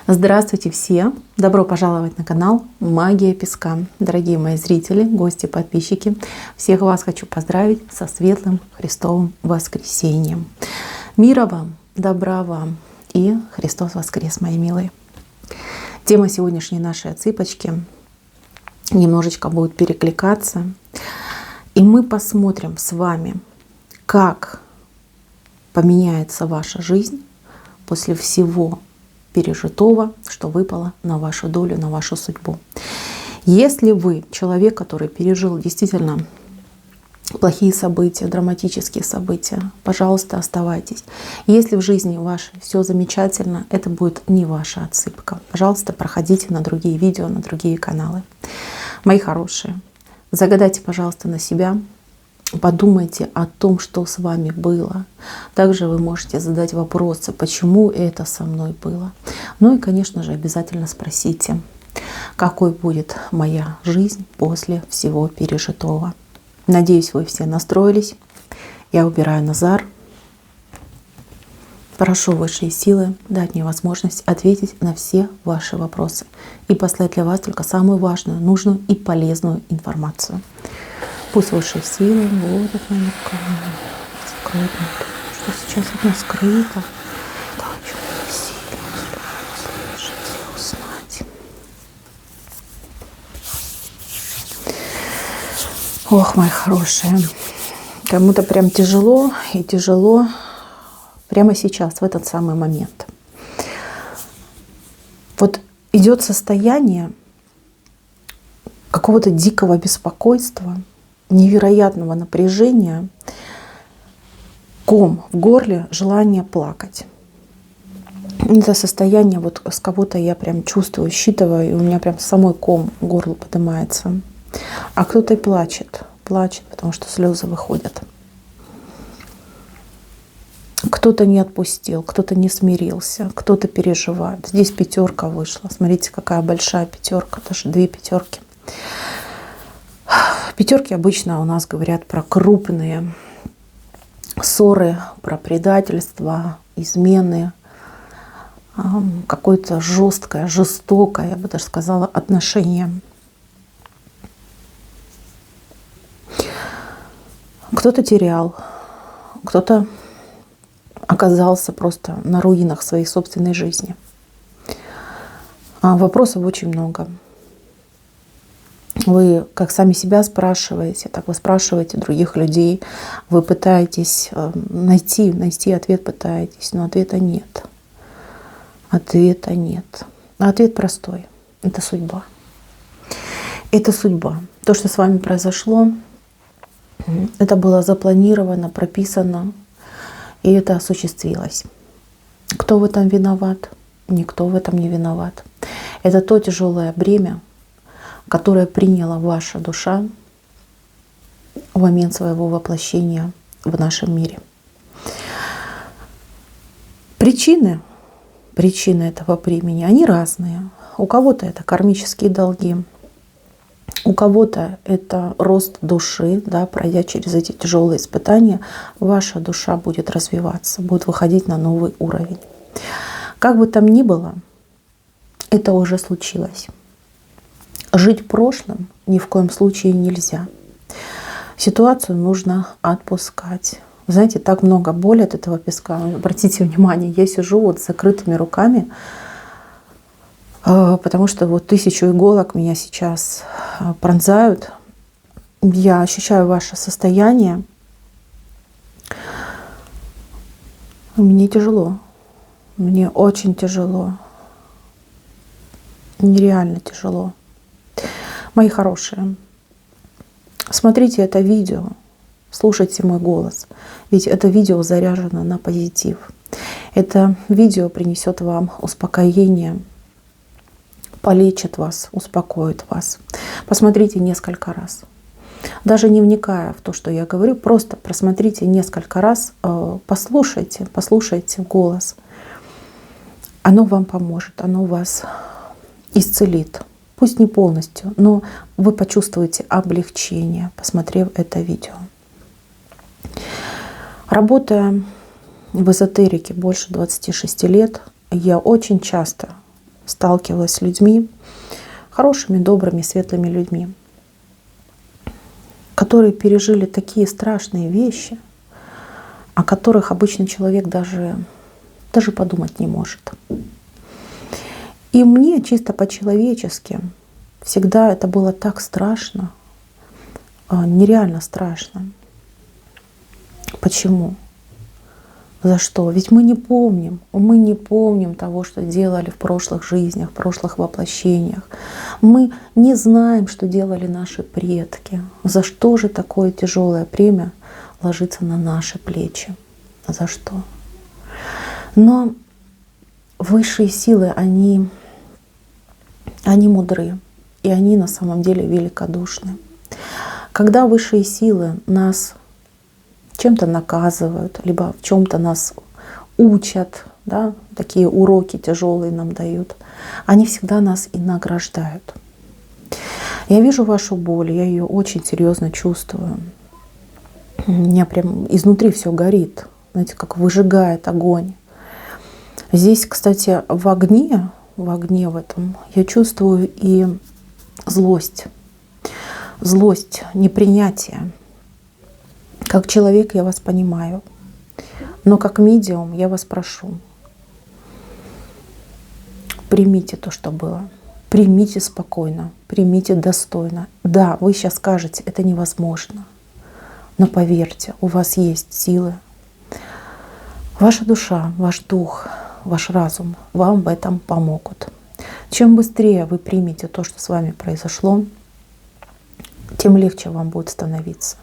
Здравствуйте все! Добро пожаловать на канал Магия Песка. Дорогие мои зрители, гости, подписчики, всех вас хочу поздравить со светлым Христовым воскресением. Мира вам, добра вам и Христос воскрес, мои милые. Тема сегодняшней нашей отсыпочки немножечко будет перекликаться. И мы посмотрим с вами, как поменяется ваша жизнь после всего пережитого, что выпало на вашу долю, на вашу судьбу. Если вы человек, который пережил действительно плохие события, драматические события, пожалуйста, оставайтесь. Если в жизни вашей все замечательно, это будет не ваша отсыпка. Пожалуйста, проходите на другие видео, на другие каналы. Мои хорошие, загадайте, пожалуйста, на себя. Подумайте о том, что с вами было. Также вы можете задать вопросы, почему это со мной было. Ну и, конечно же, обязательно спросите, какой будет моя жизнь после всего пережитого. Надеюсь, вы все настроились. Я убираю Назар. Прошу высшие силы дать мне возможность ответить на все ваши вопросы и послать для вас только самую важную, нужную и полезную информацию. Пусть высшие силы будут моими руками. Закроют мне то, что сейчас от нас скрыто. Хочу силы услышать и узнать. Ох, мои хорошие. Кому-то прям тяжело и тяжело прямо сейчас, в этот самый момент. Вот идет состояние какого-то дикого беспокойства, невероятного напряжения, ком в горле, желание плакать. Это состояние, вот с кого-то я прям чувствую, считываю, и у меня прям самой ком в горло поднимается. А кто-то и плачет, потому что слезы выходят. Кто-то не отпустил, кто-то не смирился, кто-то переживает. Здесь 5 вышла. Смотрите, какая большая 5, даже 2 5. 5 обычно у нас говорят про крупные ссоры, про предательство, измены, какое-то жестокое, я бы даже сказала, отношение. Кто-то терял, кто-то оказался просто на руинах своей собственной жизни. Вопросов очень много. Вы как сами себя спрашиваете, так вы спрашиваете других людей. Вы пытаетесь найти ответ, пытаетесь, но ответа нет. Ответа нет. А ответ простой. Это судьба. Это судьба. То, что с вами произошло, это было запланировано, прописано, и это осуществилось. Кто в этом виноват? Никто в этом не виноват. Это то тяжелое бремя, которое приняла ваша душа в момент своего воплощения в нашем мире. Причины этого бремени, они разные. У кого-то это кармические долги, у кого-то это рост души, да, пройдя через эти тяжелые испытания, ваша душа будет развиваться, будет выходить на новый уровень. Как бы там ни было, это уже случилось. Жить прошлым ни в коем случае нельзя. Ситуацию нужно отпускать. Вы знаете, так много боли от этого песка. Обратите внимание, я сижу вот с закрытыми руками, потому что вот 1000 иголок меня сейчас пронзают. Я ощущаю ваше состояние. Мне тяжело. Мне очень тяжело. Нереально тяжело. Мои хорошие, смотрите это видео, слушайте мой голос, ведь это видео заряжено на позитив. Это видео принесет вам успокоение, полечит вас, успокоит вас. Посмотрите несколько раз. Даже не вникая в то, что я говорю, просто просмотрите несколько раз, послушайте голос. Оно вам поможет, оно вас исцелит. Пусть не полностью, но вы почувствуете облегчение, посмотрев это видео. Работая в эзотерике больше 26 лет, я очень часто сталкивалась с людьми, хорошими, добрыми, светлыми людьми, которые пережили такие страшные вещи, о которых обычный человек даже подумать не может. И мне чисто по-человечески всегда это было так страшно, нереально страшно. Почему? За что? Ведь мы не помним того, что делали в прошлых жизнях, в прошлых воплощениях. Мы не знаем, что делали наши предки. За что же такое тяжелое бремя ложится на наши плечи? За что? Но высшие силы, они мудры, и они на самом деле великодушны. Когда высшие силы нас чем-то наказывают, либо в чем-то нас учат, да, такие уроки тяжелые нам дают, они всегда нас и награждают. Я вижу вашу боль, я ее очень серьезно чувствую. У меня прям изнутри все горит, знаете, как выжигает огонь. Здесь, кстати, в огне в этом я чувствую и злость, непринятие. Как человек я вас понимаю, но как медиум я вас прошу, примите то, что было, примите спокойно, примите достойно. Да, вы сейчас скажете, это невозможно, но поверьте, у вас есть силы. Ваша душа, ваш дух, ваш разум вам в этом помогут. Чем быстрее вы примете то, что с вами произошло, тем легче вам будет становиться.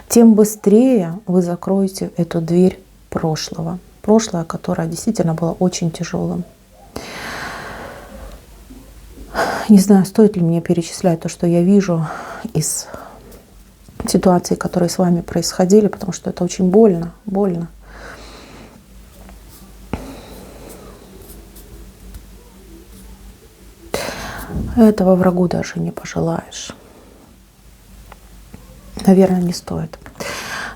Тем быстрее вы закроете эту дверь прошлого. Прошлое, которое действительно было очень тяжелым. Не знаю, стоит ли мне перечислять то, что я вижу из ситуаций, которые с вами происходили, потому что это очень больно. Этого врагу даже не пожелаешь. Наверное, не стоит.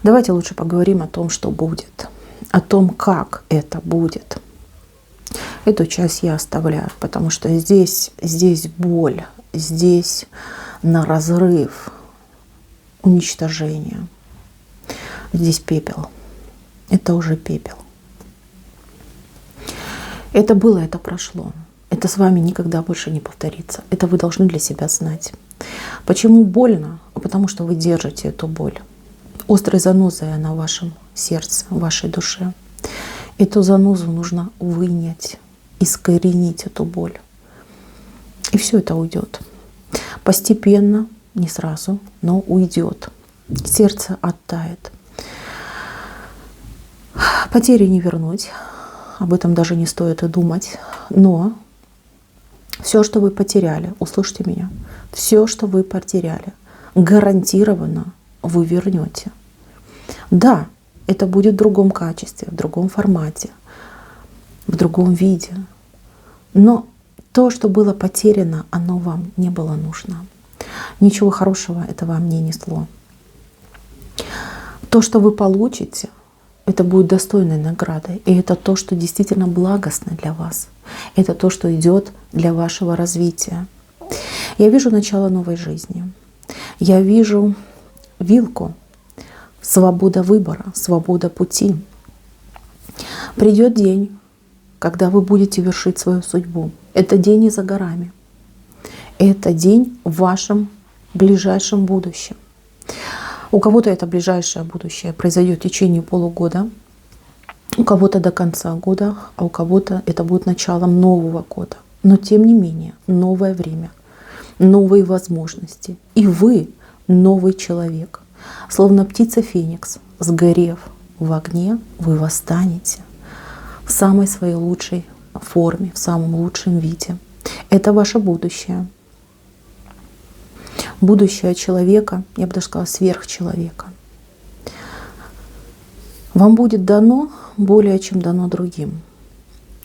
Давайте лучше поговорим о том, что будет, о том, как это будет. Эту часть я оставляю, потому что здесь боль, здесь на разрыв, уничтожение. Здесь пепел. Это уже пепел. Это было, это прошло. Это с вами никогда больше не повторится. Это вы должны для себя знать. Почему больно? Потому что вы держите эту боль. Острой занозой она в вашем сердце, в вашей душе. Эту занозу нужно вынять, искоренить эту боль. И все это уйдет. Постепенно, не сразу, но уйдет. Сердце оттает. Потери не вернуть. Об этом даже не стоит и думать. Но все, что вы потеряли, услышьте меня, все, что вы потеряли, гарантированно вы вернете. Да, это будет в другом качестве, в другом формате, в другом виде. Но то, что было потеряно, оно вам не было нужно. Ничего хорошего это вам не несло. То, что вы получите, это будет достойной наградой. И это то, что действительно благостно для вас. Это то, что идет для вашего развития. Я вижу начало новой жизни. Я вижу вилку. Свобода выбора, свобода пути. Придет день, когда вы будете вершить свою судьбу. Это день не за горами. Это день в вашем ближайшем будущем. У кого-то это ближайшее будущее произойдет в течение полугода, у кого-то до конца года, а у кого-то это будет началом нового года. Но тем не менее, новое время, новые возможности. И вы новый человек. Словно птица Феникс, сгорев в огне, вы восстанете в самой своей лучшей форме, в самом лучшем виде. Это ваше будущее. Будущее человека, я бы даже сказала, сверхчеловека. Вам будет дано более, чем дано другим.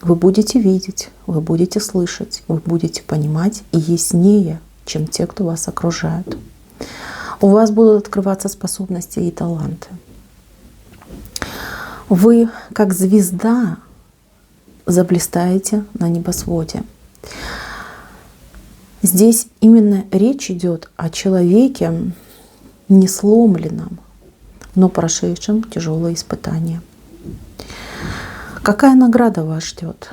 Вы будете видеть, вы будете слышать, вы будете понимать и яснее, чем те, кто вас окружают. У вас будут открываться способности и таланты. Вы, как звезда, заблистаете на небосводе. Здесь именно речь идет о человеке не сломленном, но прошедшем тяжелое испытание. Какая награда вас ждет?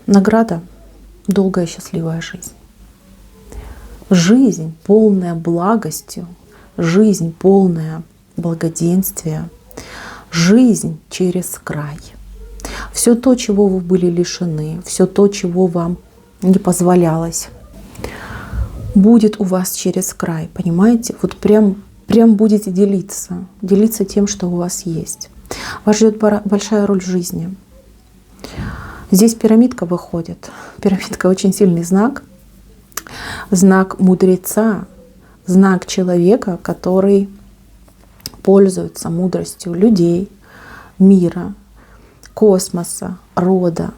Награда — долгая счастливая жизнь. Жизнь, полная благостью, жизнь, полная благоденствия, жизнь через край. Все то, чего вы были лишены, все то, чего вам не позволялось, будет у вас через край, понимаете? Вот прям будете делиться тем, что у вас есть. Вас ждет большая роль в жизни. Здесь пирамидка выходит. Пирамидка — очень сильный знак. Знак мудреца, знак человека, который пользуется мудростью людей, мира, космоса, рода.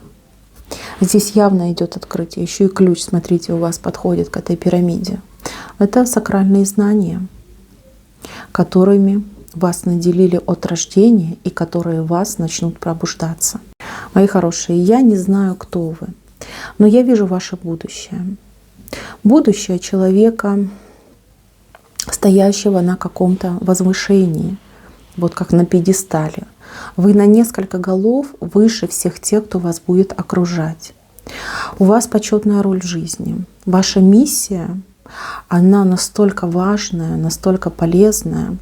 Здесь явно идет открытие. Еще и ключ, смотрите, у вас подходит к этой пирамиде. Это сакральные знания, которыми вас наделили от рождения и которые в вас начнут пробуждаться. Мои хорошие, я не знаю, кто вы, но я вижу ваше будущее. Будущее человека, стоящего на каком-то возвышении, вот как на пьедестале. Вы на несколько голов выше всех тех, кто вас будет окружать. У вас почетная роль в жизни. Ваша миссия, она настолько важная, настолько полезная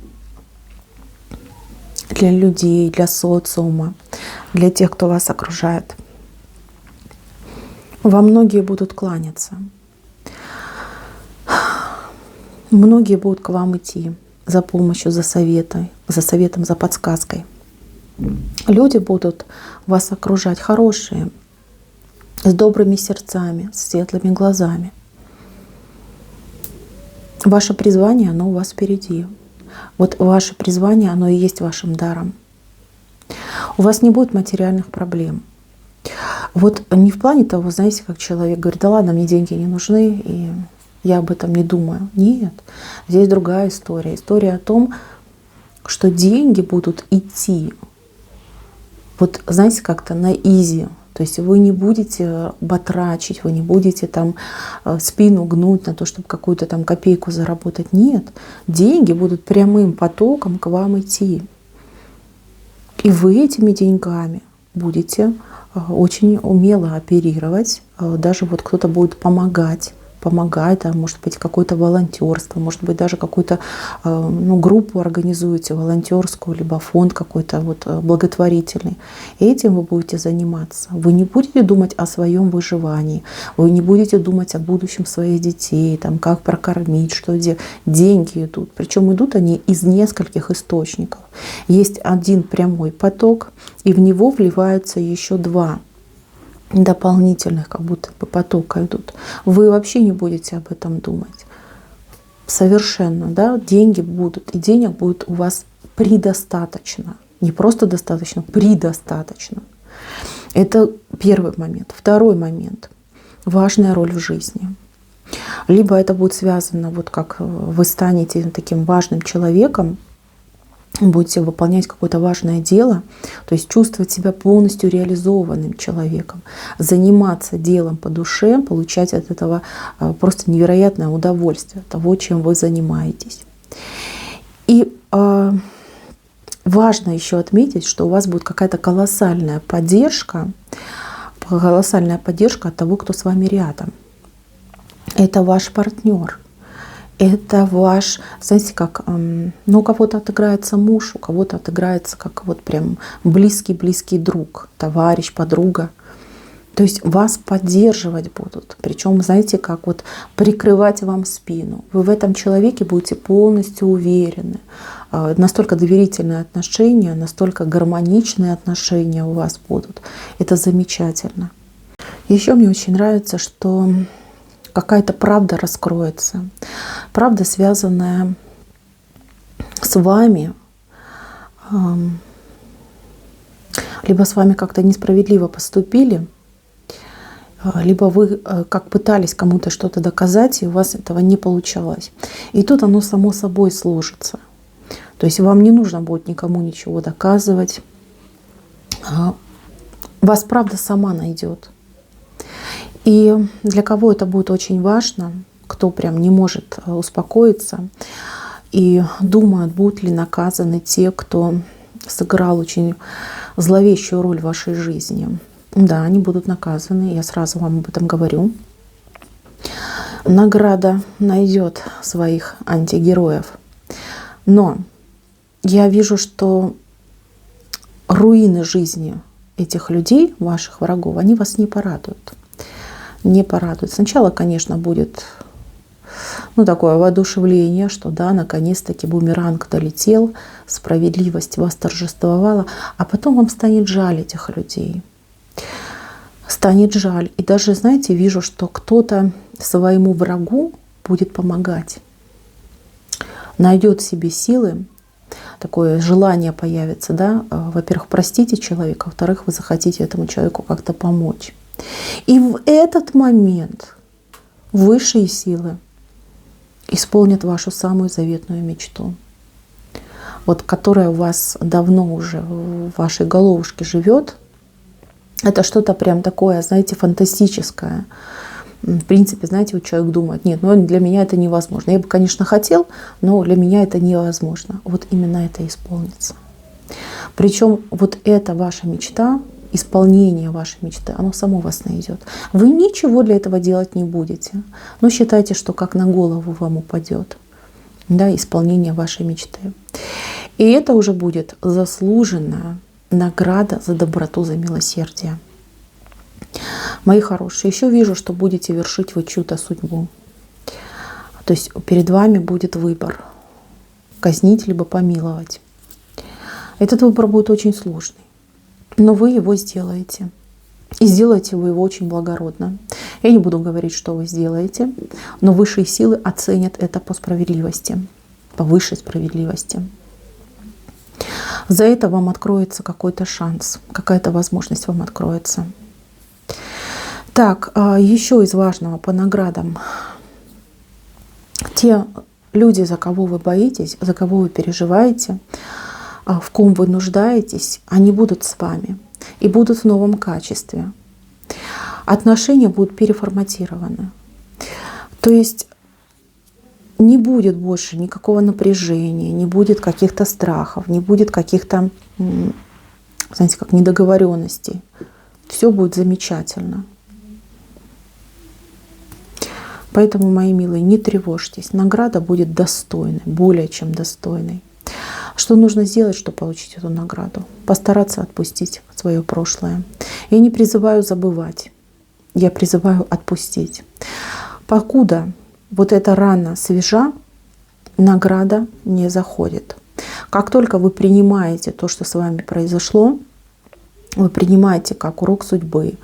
для людей, для социума, для тех, кто вас окружает. Вам многие будут кланяться. Многие будут к вам идти за помощью, за советом, за подсказкой. Люди будут вас окружать хорошие, с добрыми сердцами, с светлыми глазами. Ваше призвание, оно у вас впереди. Вот ваше призвание, оно и есть вашим даром. У вас не будет материальных проблем. Вот не в плане того, знаете, как человек говорит: да ладно, мне деньги не нужны, и я об этом не думаю. Нет, здесь другая история. История о том, что деньги будут идти, вот знаете, как-то на изи. То есть вы не будете батрачить, вы не будете там спину гнуть на то, чтобы какую-то там копейку заработать. Нет, деньги будут прямым потоком к вам идти. И вы этими деньгами будете очень умело оперировать. Даже вот кто-то будет помогать, может быть, какое-то волонтерство, может быть, даже какую-то группу организуете, волонтерскую, либо фонд какой-то вот благотворительный. И этим вы будете заниматься. Вы не будете думать о своем выживании, вы не будете думать о будущем своих детей, там, как прокормить, что делать. Деньги идут. Причем идут они из нескольких источников. Есть один прямой поток, и в него вливаются еще два дополнительных, как будто бы потока идут. Вы вообще не будете об этом думать. Совершенно, да, деньги будут, и денег будет у вас предостаточно. Не просто достаточно, предостаточно. Это первый момент. Второй момент. Важная роль в жизни. Либо это будет связано, вот как вы станете таким важным человеком, будете выполнять какое-то важное дело, то есть чувствовать себя полностью реализованным человеком, заниматься делом по душе, получать от этого просто невероятное удовольствие от того, чем вы занимаетесь. И важно еще отметить, что у вас будет какая-то колоссальная поддержка от того, кто с вами рядом. Это ваш партнер. Это ваш, знаете, как, у кого-то отыграется муж, у кого-то отыграется как вот прям близкий друг, товарищ, подруга. То есть вас поддерживать будут. Причем, знаете, как вот прикрывать вам спину. Вы в этом человеке будете полностью уверены. Настолько доверительные отношения, настолько гармоничные отношения у вас будут. Это замечательно. Еще мне очень нравится, что какая-то правда раскроется. Правда, связанная с вами, либо с вами как-то несправедливо поступили, либо вы как пытались кому-то что-то доказать, и у вас этого не получалось. И тут оно само собой сложится. То есть вам не нужно будет никому ничего доказывать. Вас правда сама найдет. И для кого это будет очень важно, кто прям не может успокоиться и думает, будут ли наказаны те, кто сыграл очень зловещую роль в вашей жизни. Да, они будут наказаны, я сразу вам об этом говорю. Награда найдет своих антигероев. Но я вижу, что руины жизни этих людей, ваших врагов, они вас не порадуют. Не порадуют. Сначала, конечно, будет такое воодушевление, что да, наконец-таки бумеранг долетел, справедливость восторжествовала, а потом вам станет жаль этих людей. Станет жаль. И даже, знаете, вижу, что кто-то своему врагу будет помогать. Найдет в себе силы, такое желание появится, да, во-первых, простите человека, во-вторых, вы захотите этому человеку как-то помочь. И в этот момент высшие силы исполнят вашу самую заветную мечту, вот которая у вас давно уже в вашей головушке живет. Это что-то прям такое, знаете, фантастическое. В принципе, знаете, вот человек думает, нет, для меня это невозможно. Я бы, конечно, хотел, но для меня это невозможно. Вот именно это исполнится. Причем вот эта ваша мечта, исполнение вашей мечты, оно само вас найдет. Вы ничего для этого делать не будете. Но считайте, что как на голову вам упадет, да, исполнение вашей мечты. И это уже будет заслуженная награда за доброту, за милосердие. Мои хорошие, еще вижу, что будете вершить вы чью-то судьбу. То есть перед вами будет выбор: казнить либо помиловать. Этот выбор будет очень сложный, но вы его сделаете. И сделаете вы его очень благородно. Я не буду говорить, что вы сделаете, но высшие силы оценят это по справедливости, по высшей справедливости. За это вам откроется какой-то шанс, какая-то возможность вам откроется. Так, еще из важного по наградам. Те люди, за кого вы боитесь, за кого вы переживаете, в ком вы нуждаетесь, они будут с вами и будут в новом качестве. Отношения будут переформатированы. То есть не будет больше никакого напряжения, не будет каких-то страхов, не будет каких-то, знаете, как недоговоренностей. Все будет замечательно. Поэтому, мои милые, не тревожьтесь. Награда будет достойной, более чем достойной. Что нужно сделать, чтобы получить эту награду? Постараться отпустить свое прошлое. Я не призываю забывать, я призываю отпустить. Покуда вот эта рана свежа, награда не заходит. Как только вы принимаете то, что с вами произошло, вы принимаете как урок судьбы,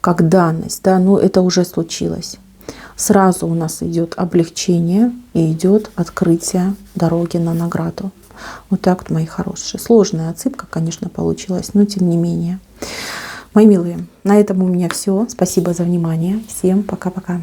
как данность, да, это уже случилось. Сразу у нас идет облегчение и идет открытие дороги на награду. Вот так вот, мои хорошие. Сложная отсыпка, конечно, получилась, но тем не менее. Мои милые, на этом у меня все. Спасибо за внимание. Всем пока-пока.